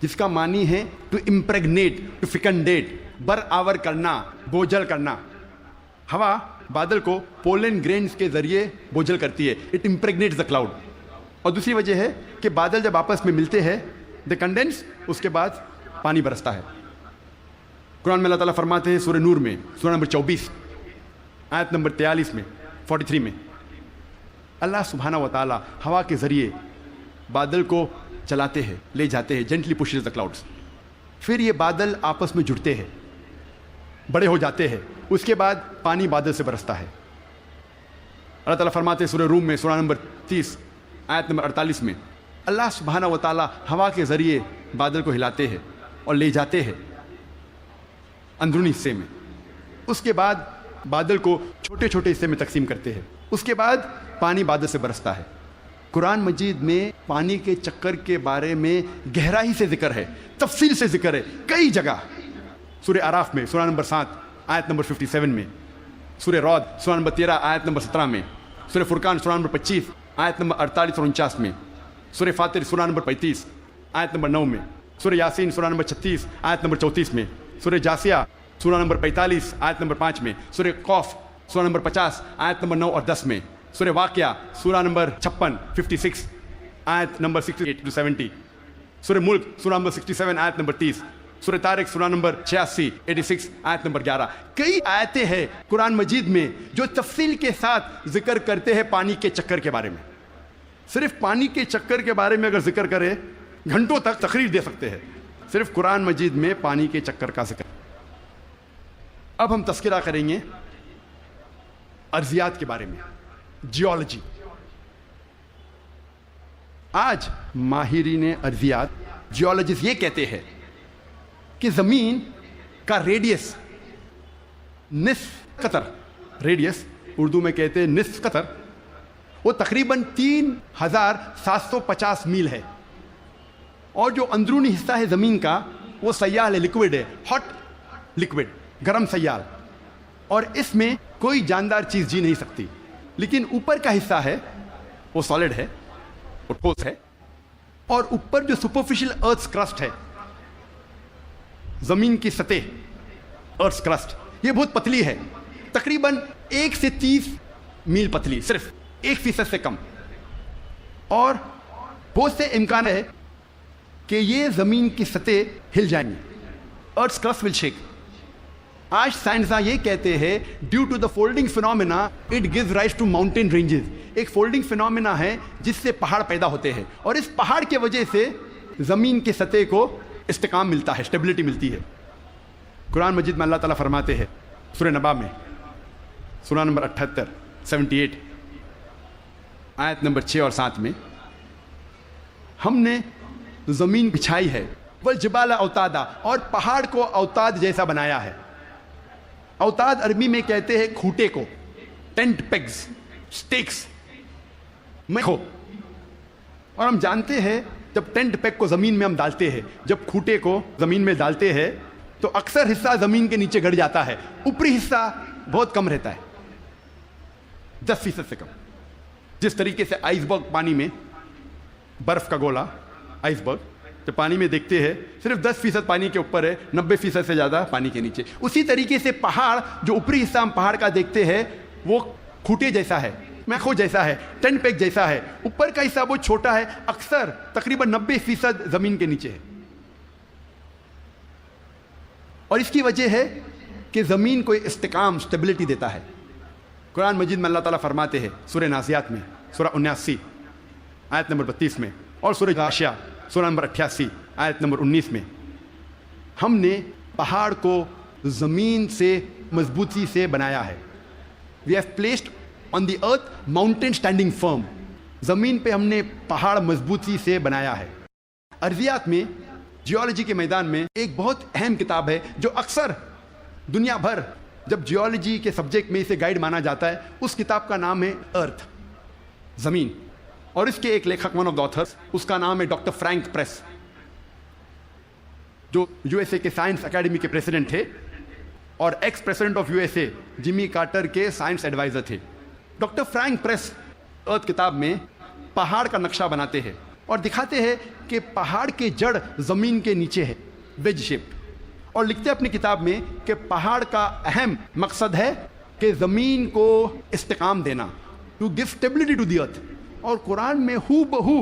جس کا معنی ہے ٹو امپریگنیٹ، ٹو فیکنڈیٹ، برآور کرنا، بوجھل کرنا. ہوا بادل کو پولن گرینز کے ذریعے بوجھل کرتی ہے. It impregnates the cloud. اور دوسری وجہ ہے کہ بادل جب آپس میں ملتے ہیں دے کنڈینس، اس کے بعد پانی برستا ہے. قرآن میں اللہ تعالیٰ فرماتے ہیں سورہ نور میں سورہ نمبر 24 آیت نمبر 43 میں 43 میں اللہ سبحانہ و تعالیٰ ہوا کے ذریعے بادل کو چلاتے ہیں، لے جاتے ہیں، جینٹلی پشز دا کلاؤڈس. پھر یہ بادل آپس میں جڑتے ہیں، بڑے ہو جاتے ہیں، اس کے بعد پانی بادل سے برستا ہے. اللہ تعالیٰ فرماتے ہیں سورہ روم میں سورہ نمبر 30 آیت نمبر 48 میں اللہ سبحانہ و تعالیٰ ہوا کے ذریعے بادل کو ہلاتے ہیں اور لے جاتے ہیں اندرونی حصے میں. اس کے بعد بادل کو چھوٹے چھوٹے حصے میں تقسیم کرتے ہیں، اس کے بعد پانی بادل سے برستا ہے. قرآن مجید میں پانی کے چکر کے بارے میں گہرائی سے ذکر ہے، تفصیل سے ذکر ہے کئی جگہ. سورہ اعراف میں سورہ نمبر 7 آیت نمبر 57 میں، سورہ رعد سورہ نمبر 13 آیت نمبر 17 میں، سورہ فرقان سورہ نمبر 25 آیت نمبر 48 اور 49 میں، سورہ فاطر سورہ نمبر 35 آیت نمبر 9 میں، سورہ یاسین سورہ نمبر 36 آیت نمبر 34 میں، سورہ جاسیہ سورہ نمبر 45 آیت نمبر 5 میں، سورہ قوف سورہ نمبر 50 آیت نمبر 9 اور 10 میں، سورہ واقعہ سورہ نمبر 56 آیت نمبر 68 to 70، سورہ ملک سورہ نمبر 67 آیت نمبر 30، سورہ طارق سورہ نمبر 86 آیت نمبر 11. کئی آیتیں ہیں قرآن مجید میں جو تفصیل کے ساتھ ذکر کرتے ہیں پانی کے چکر کے بارے میں. صرف پانی کے چکر کے بارے میں اگر ذکر کرے گھنٹوں تک تقریر دے سکتے ہیں، صرف قرآن مجید میں پانی کے چکر کا ذکر. اب ہم تذکرہ کریں گے ارضیات کے بارے میں، جیولوجی. آج ماہرین ارضیات جیولوجسٹ یہ کہتے ہیں کہ زمین کا ریڈیس نصف قطر، ریڈیس اردو میں کہتے ہیں نصف قطر، وہ تقریباً 3750 میل ہے. اور جو اندرونی حصہ ہے زمین کا وہ سیال ہے، لکوڈ ہے، ہاٹ لکوڈ، گرم سیال، اور اس میں کوئی جاندار چیز جی نہیں سکتی. لیکن اوپر کا حصہ ہے وہ سالڈ ہے، وہ ٹھوس ہے. اور اوپر جو سپرفیشل ارتھ کرسٹ ہے، زمین کی سطح، ارتھ کرسٹ، یہ بہت پتلی ہے، تقریباً 1 سے 30 میل پتلی، صرف 1% سے کم. اور بہت سے امکان ہے کہ یہ زمین کی سطح ہل جائیں گی، ارتھ کرسٹ ول شیک. آج سائنسداں یہ کہتے ہیں due to the folding phenomena it gives rise to mountain ranges. ایک فولڈنگ فینومینا ہے جس سے پہاڑ پیدا ہوتے ہیں، اور اس پہاڑ کے وجہ سے زمین کی سطح کو استحکام ملتا ہے، اسٹیبلٹی ملتی ہے. قرآن مجید میں اللہ تعالیٰ فرماتے ہیں سورہ نبا میں سورہ نمبر 78 آیت نمبر 6 اور 7 میں، ہم نے زمین بچھائی ہے والجبال اوتادا، اور پہاڑ کو اوتاد جیسا بنایا ہے. اوتاد عربی میں کہتے ہیں کھوٹے کو، ٹینٹ پیگز، سٹیکس میں کھو. اور ہم جانتے ہیں جب ٹینٹ پیگ کو زمین میں ہم ڈالتے ہیں، جب کھوٹے کو زمین میں ڈالتے ہیں تو اکثر حصہ زمین کے نیچے گڑ جاتا ہے، اوپری حصہ بہت کم رہتا ہے، 10% سے کم. جس طریقے سے آئس برگ پانی میں، برف کا گولا آئس برگ جو پانی میں دیکھتے ہیں صرف 10% پانی کے اوپر ہے، 90% سے زیادہ پانی کے نیچے. اسی طریقے سے پہاڑ، جو اوپری حصہ ہم پہاڑ کا دیکھتے ہیں وہ کھوٹے جیسا ہے، میخو جیسا ہے، ٹینٹ پیگ جیسا ہے. اوپر کا حصہ بہت چھوٹا ہے، اکثر تقریباً 90% زمین کے نیچے ہے. اور اس کی وجہ ہے کہ زمین کو استحکام، اسٹیبلٹی دیتا ہے. قرآن مجید میں اللہ تعالیٰ فرماتے ہیں سورہ نازعات میں سورہ 79 آیت نمبر 32 میں، اور سورہ غاشیہ سورہ نمبر 88 آیت نمبر 19 میں، ہم نے پہاڑ کو زمین سے مضبوطی سے بنایا ہے. We have placed on the earth mountain standing firm. زمین پہ ہم نے پہاڑ مضبوطی سے بنایا ہے. ارضیات میں، جیولوجی کے میدان میں ایک بہت اہم کتاب ہے جو اکثر دنیا بھر جب جیولوجی کے سبجیکٹ میں اسے گائیڈ مانا جاتا ہے، اس کتاب کا نام ہے ارتھ، زمین. اور اس کے ایک لیکھک، ون آف دا آتھرس، اس کا نام ہے ڈاکٹر فرینک پریس. جو USA کے سائنس اکیڈمی کے پریزیڈنٹ تھے اور ex president of USA Jimmy Carter کے سائنس ایڈوائزر تھے. ڈاکٹر فرینک پریس ارتھ کتاب میں پہاڑ کا نقشہ بناتے ہیں اور دکھاتے ہیں کہ پہاڑ کے جڑ زمین کے نیچے ہے ویج شیپ, اور لکھتے ہیں اپنی کتاب میں کہ پہاڑ کا اہم مقصد ہے کہ زمین کو استحکام دینا, to give stability to the earth. اور قرآن میں ہو بہو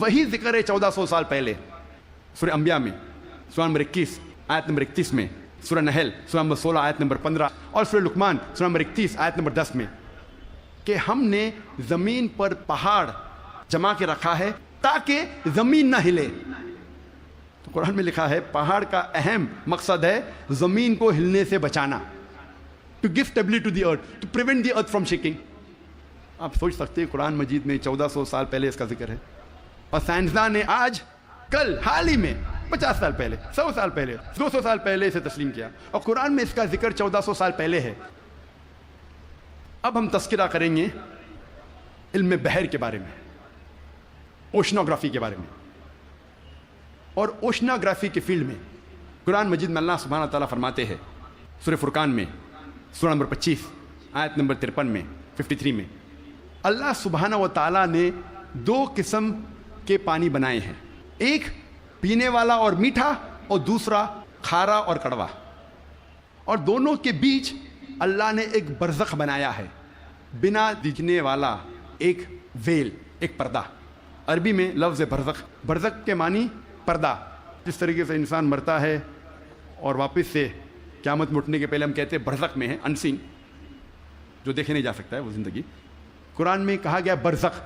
وہی ذکر ہے 1400 سال پہلے سورہ انبیاء میں سورہ نمبر 21 آیت نمبر 31 میں, سورہ نحل سورہ نمبر 16 آیت نمبر 15 اور سورہ لقمان سورہ نمبر 31 آیت نمبر 10 میں, کہ ہم نے زمین پر پہاڑ جما کے رکھا ہے تاکہ زمین نہ ہلے. تو قرآن میں لکھا ہے پہاڑ کا اہم مقصد ہے زمین کو ہلنے سے بچانا, to give stability to the earth, to prevent the earth from shaking. آپ سوچ سکتے ہیں قرآن مجید میں 1400 سال پہلے اس کا ذکر ہے, اور سائنسدان نے آج کل حال ہی میں 50 سال پہلے 100 سال پہلے 200 سال پہلے اسے تسلیم کیا, اور قرآن میں اس کا ذکر 1400 سال پہلے ہے. اب ہم تذکرہ کریں گے علم بحر کے بارے میں, اوشنوگرافی کے بارے میں. اور اوشنوگرافی کے فیلڈ میں قرآن مجید میں اللہ سبحانہ تعالیٰ فرماتے ہیں سورہ فرقان میں سورہ نمبر 25 آیت نمبر 53 میں 53 میں, اللہ سبحانہ و تعالیٰ نے 2 قسم کے پانی بنائے ہیں, ایک پینے والا اور میٹھا اور دوسرا کھارا اور کڑوا, اور دونوں کے بیچ اللہ نے ایک برزخ بنایا ہے, بنا دکھنے والا ایک ویل, ایک پردہ. عربی میں لفظ برزخ, برزخ کے معنی پردہ. جس طریقے سے انسان مرتا ہے اور واپس سے قیامت میں اٹھنے کے پہلے ہم کہتے ہیں برزخ میں ہے, انسین, جو دیکھے نہیں جا سکتا ہے وہ زندگی. قرآن میں کہا گیا برزخ,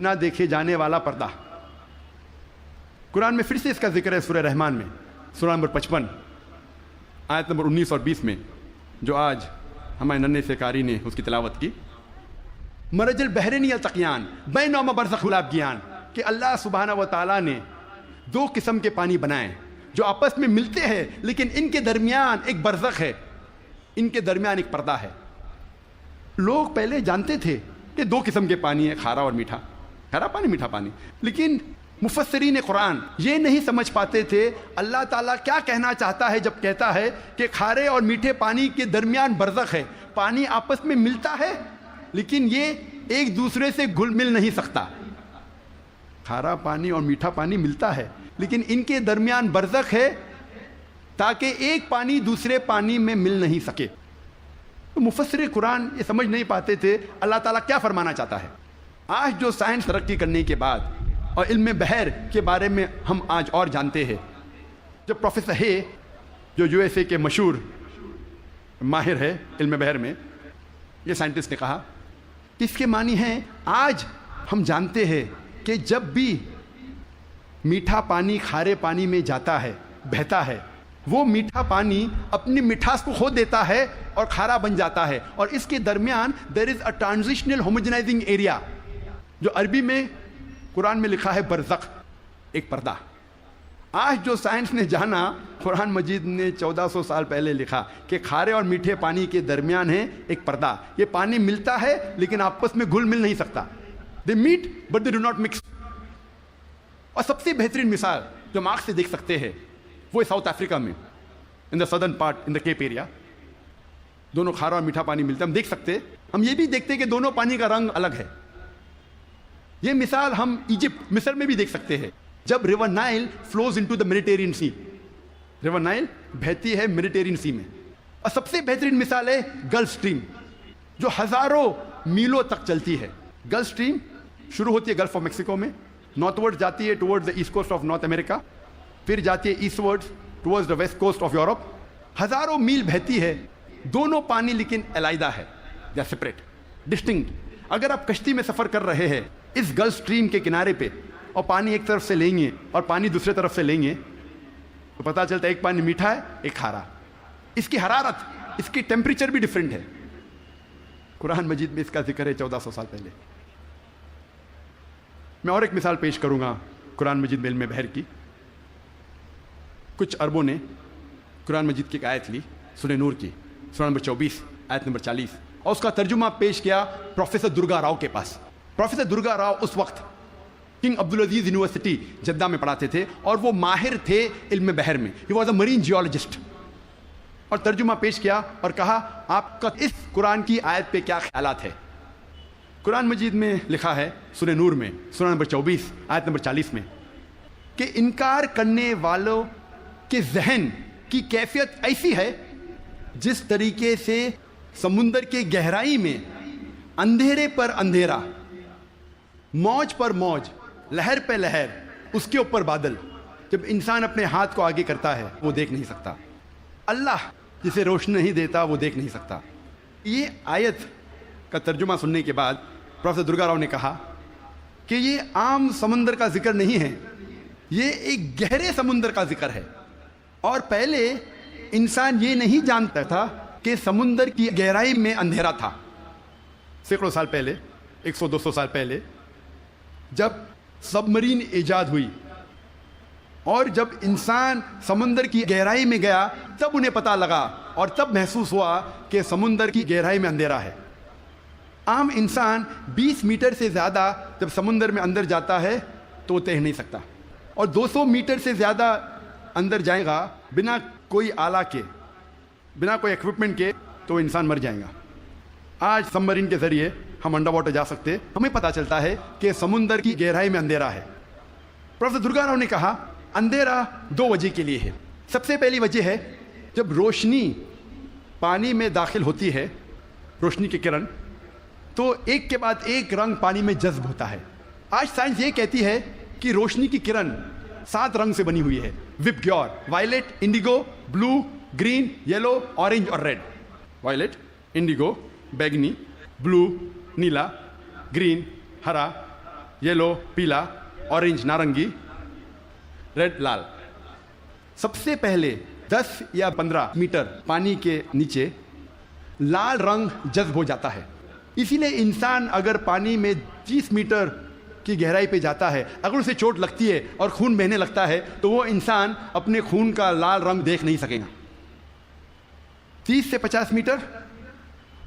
نہ دیکھے جانے والا پردہ. قرآن میں پھر سے اس کا ذکر ہے سورہ رحمان میں سورہ نمبر 55 آیت نمبر 19 اور 20 میں, جو آج ہمارے ننھے سے قاری نے اس کی تلاوت کی. مرج البحرین یلتقیان بینہما برزخ یلابیان, کہ اللہ سبحانہ و تعالیٰ نے 2 قسم کے پانی بنائے جو آپس میں ملتے ہیں, لیکن ان کے درمیان ایک برزخ ہے, ان کے درمیان ایک پردہ ہے. لوگ پہلے جانتے تھے کہ 2 قسم کے پانی ہیں, کھارا اور میٹھا, کھارا پانی میٹھا پانی, لیکن مفسرین قرآن یہ نہیں سمجھ پاتے تھے اللہ تعالیٰ کیا کہنا چاہتا ہے جب کہتا ہے کہ کھارے اور میٹھے پانی کے درمیان برزخ ہے. پانی آپس میں ملتا ہے لیکن یہ ایک دوسرے سے گھل مل نہیں سکتا. کھارا پانی اور میٹھا پانی ملتا ہے لیکن ان کے درمیان برزخ ہے تاکہ ایک پانی دوسرے پانی میں مل نہیں سکے. تو مفسر قرآن یہ سمجھ نہیں پاتے تھے اللہ تعالیٰ کیا فرمانا چاہتا ہے. آج جو سائنس ترقی کرنے کے بعد اور علم بحر کے بارے میں ہم آج اور جانتے ہیں, جب پروفیسر ہے جو USA کے مشہور ماہر ہے علم بحر میں, یہ سائنٹسٹ نے کہا کہ اس کے معنی ہیں آج ہم جانتے ہیں کہ جب بھی میٹھا پانی کھارے پانی میں جاتا ہے, بہتا ہے, وہ میٹھا پانی اپنی مٹھاس کو کھو دیتا ہے اور کھارا بن جاتا ہے, اور اس کے درمیان دیر از اے ٹرانزیشنل ہوموجنائزنگ ایریا, جو عربی میں قرآن میں لکھا ہے برزخ, ایک پردہ. آج جو سائنس نے جانا, قرآن مجید نے 1400 سال پہلے لکھا کہ کھارے اور میٹھے پانی کے درمیان ہے ایک پردہ. یہ پانی ملتا ہے لیکن آپس میں گھل مل نہیں سکتا. They meet but they do not mix. اور سب سے بہترین مثال جو ہم آنکھ سے دیکھ سکتے ہیں وہ ساؤتھ افریقہ میں in the southern part in the Cape area, دونوں کھارا اور میٹھا پانی ملتا ہے. ہم دیکھ سکتے, ہم یہ بھی دیکھتے کہ دونوں پانی کا رنگ الگ ہے. یہ مثال ہم ایجپٹ مصر میں بھی دیکھ سکتے ہیں, جب river Nile flows into the Mediterranean sea, river Nile بہتی ہے میڈیٹرینین سی میں. اور سب سے بہترین مثال ہے گلف اسٹریم, جو ہزاروں میلوں تک چلتی ہے. گلف اسٹریم شروع ہوتی ہے گلف آف میکسیکو میں, نارتھ ورڈ جاتی ہے towards the east coast of North America, پھر جاتی ہے eastward towards the west coast of Europe. ہزاروں میل بہتی ہے, دونوں پانی لیکن علیحدہ ہے, دے آر سپریٹ, ڈسٹنکٹ. اگر آپ کشتی میں سفر کر رہے ہیں اس گلف اسٹریم کے کنارے پہ, اور پانی ایک طرف سے لیں گے اور پانی دوسرے طرف سے لیں گے, تو پتہ چلتا ہے ایک پانی میٹھا ہے ایک کھارا. اس کی حرارت, اس کی ٹیمپریچر بھی ڈفرینٹ ہے. قرآن مجید میں اس کا ذکر ہے 1400 سال پہلے. میں اور ایک مثال پیش کروں گا قرآن مجید میں علم بحر کی. کچھ عربوں نے قرآن مجید کی ایک آیت لی سورہ نور کی, سورہ نمبر 24 آیت نمبر 40, اور اس کا ترجمہ پیش کیا پروفیسر درگا راؤ کے پاس. پروفیسر درگا راؤ اس وقت کنگ عبدالعزیز یونیورسٹی جدہ میں پڑھاتے تھے اور وہ ماہر تھے علم بحر میں. He was a Marine geologist. اور ترجمہ پیش کیا اور کہا آپ کا اس قرآن کی آیت پہ کیا خیالات ہے. قرآن مجید میں لکھا ہے سورہ نور میں سورہ نمبر 24 آیت نمبر 40 میں کہ انکار کرنے والوں کے ذہن کی کیفیت ایسی ہے جس طریقے سے سمندر کے گہرائی میں اندھیرے پر اندھیرا، موج پر موج، لہر پہ لہر، اس کے اوپر بادل. جب انسان اپنے ہاتھ کو آگے کرتا ہے وہ دیکھ نہیں سکتا. اللہ جسے روشنی نہیں دیتا وہ دیکھ نہیں سکتا. یہ آیت کا ترجمہ سننے کے بعد پروفیسر درگا راؤ نے کہا کہ یہ عام سمندر کا ذکر نہیں ہے، یہ ایک گہرے سمندر کا ذکر ہے. اور پہلے انسان یہ نہیں جانتا تھا کہ سمندر کی گہرائی میں اندھیرا تھا. سینکڑوں سال پہلے، 100-200 سال پہلے جب سب مرین ایجاد ہوئی اور جب انسان سمندر کی گہرائی میں گیا تب انہیں پتہ لگا اور تب محسوس ہوا کہ سمندر کی گہرائی میں اندھیرا ہے. عام انسان 20 میٹر سے زیادہ جب سمندر میں اندر جاتا ہے تو وہ تیر نہیں سکتا، اور 200 میٹر سے زیادہ اندر جائے گا بنا کوئی آلہ کے، بنا کوئی ایکوپمنٹ کے، تو انسان مر جائے گا. آج سب مرین کے ذریعے ہم انڈر واٹر جا سکتے، ہمیں پتہ چلتا ہے کہ سمندر کی گہرائی میں اندھیرا ہے. پروفیسر درگا راؤ نے کہا اندھیرا 2 وجہ کے لیے ہے. سب سے پہلی وجہ ہے جب روشنی پانی میں داخل ہوتی ہے، روشنی کی کرن، تو ایک کے بعد ایک رنگ پانی میں جذب ہوتا ہے. آج سائنس یہ کہتی ہے کہ روشنی کی کرن 7 رنگ سے بنی ہوئی ہے. وپ گیور، وائلٹ، انڈیگو، بلو، گرین، یلو، اورنج اور ریڈ. وائلٹ، انڈیگو، بیگنی، بلو، نیلا، گرین، ہرا، یلو، پیلا، اورنج، نارنگی، ریڈ، لال. سب سے پہلے 10 یا 15 میٹر پانی کے نیچے لال رنگ جذب ہو جاتا ہے. اسی لیے انسان اگر پانی میں 30 میٹر کی گہرائی پہ جاتا ہے، اگر اسے چوٹ لگتی ہے اور خون بہنے لگتا ہے تو وہ انسان اپنے خون کا لال رنگ دیکھ نہیں سکے گا. 30 سے 50 میٹر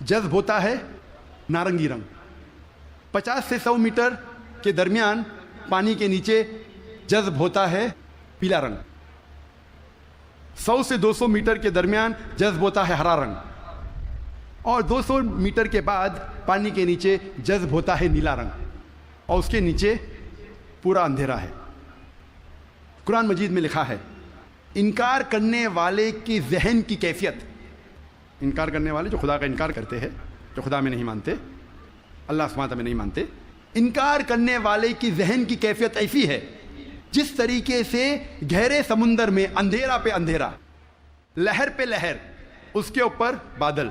جذب ہوتا ہے نارنگی رنگ. 50 سے 100 میٹر کے درمیان پانی کے نیچے جذب ہوتا ہے پیلا رنگ. 100 سے 200 میٹر کے درمیان جذب ہوتا ہے ہرا رنگ، اور 200 میٹر کے بعد پانی کے نیچے جذب ہوتا ہے نیلا رنگ، اور اس کے نیچے پورا اندھیرا ہے. قرآن مجید میں لکھا ہے انکار کرنے والے کی ذہن کی کیفیت، انکار کرنے والے جو خدا کا انکار کرتے ہیں، جو خدا میں نہیں مانتے، اللہ سبحانہ وتعالیٰ میں نہیں مانتے، انکار کرنے والے کی ذہن کی کیفیت ایسی ہے جس طریقے سے گہرے سمندر میں اندھیرا پہ اندھیرا، لہر پہ لہر، اس کے اوپر بادل.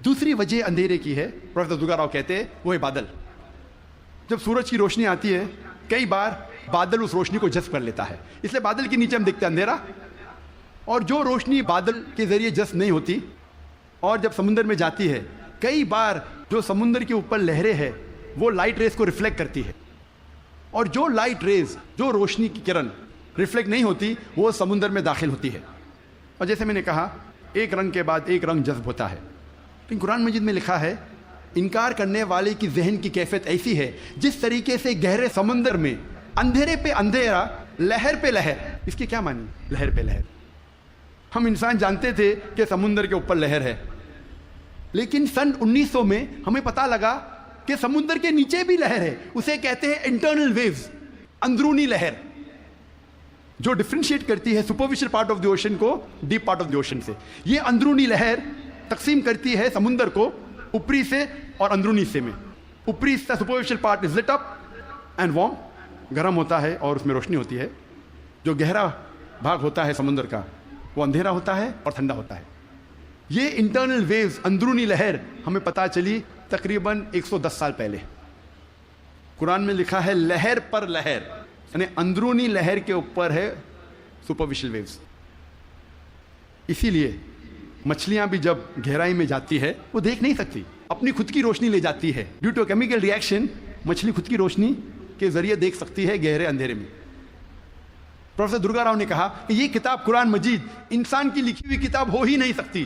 دوسری وجہ اندھیرے کی ہے، پروفیسر درگا راؤ کہتے ہیں، وہ ہے بادل. جب سورج کی روشنی آتی ہے کئی بار بادل اس روشنی کو جذب کر لیتا ہے، اس لیے بادل کے نیچے ہم دیکھتے ہیں اندھیرا. اور جو روشنی بادل کے ذریعے جذب نہیں ہوتی اور جب سمندر میں جاتی ہے، کئی بار جو سمندر کے اوپر لہریں ہیں وہ لائٹ ریز کو ریفلیکٹ کرتی ہے، اور جو لائٹ ریز، جو روشنی کی کرن ریفلیکٹ نہیں ہوتی وہ سمندر میں داخل ہوتی ہے. اور جیسے میں نے کہا ایک رنگ کے بعد ایک رنگ جذب ہوتا ہے. لیکن قرآن مجید میں لکھا ہے انکار کرنے والے کی ذہن کی کیفیت ایسی ہے جس طریقے سے گہرے سمندر میں اندھیرے پہ اندھیرا، لہر پہ لہر. اس کی کیا معنی؟ لہر پہ لہر. ہم انسان جانتے تھے کہ سمندر کے اوپر لہر ہے، لیکن سن 1900 میں ہمیں پتہ لگا کہ سمندر کے نیچے بھی لہر ہے. اسے کہتے ہیں انٹرنل ویوز، اندرونی لہر، جو ڈفرینشیٹ کرتی ہے superficial part of the ocean کو deep part of the ocean سے. یہ اندرونی لہر تقسیم کرتی ہے سمندر کو اوپری سے اور اندرونی حصے میں. اوپری حصہ superficial part is lit up and warm, گرم ہوتا ہے اور اس میں روشنی ہوتی ہے. جو گہرا بھاگ ہوتا ہے سمندر کا وہ اندھیرا ہوتا ہے اور ٹھنڈا ہوتا ہے. یہ انٹرنل ویوز، اندرونی لہر ہمیں پتہ چلی تقریباً 110 سال پہلے. قرآن میں لکھا ہے لہر پر لہر، یعنی اندرونی لہر کے اوپر ہے سپرفیشل ویوز. اسی لیے مچھلیاں بھی جب گہرائی میں جاتی ہے وہ دیکھ نہیں سکتی، اپنی خود کی روشنی لے جاتی ہے. Due to chemical reaction مچھلی خود کی روشنی کے ذریعے دیکھ سکتی ہے گہرے اندھیرے میں. پروفیسر درگا راؤ نے کہا کہ یہ کتاب قرآن مجید انسان کی لکھی ہوئی کتاب ہو ہی نہیں سکتی.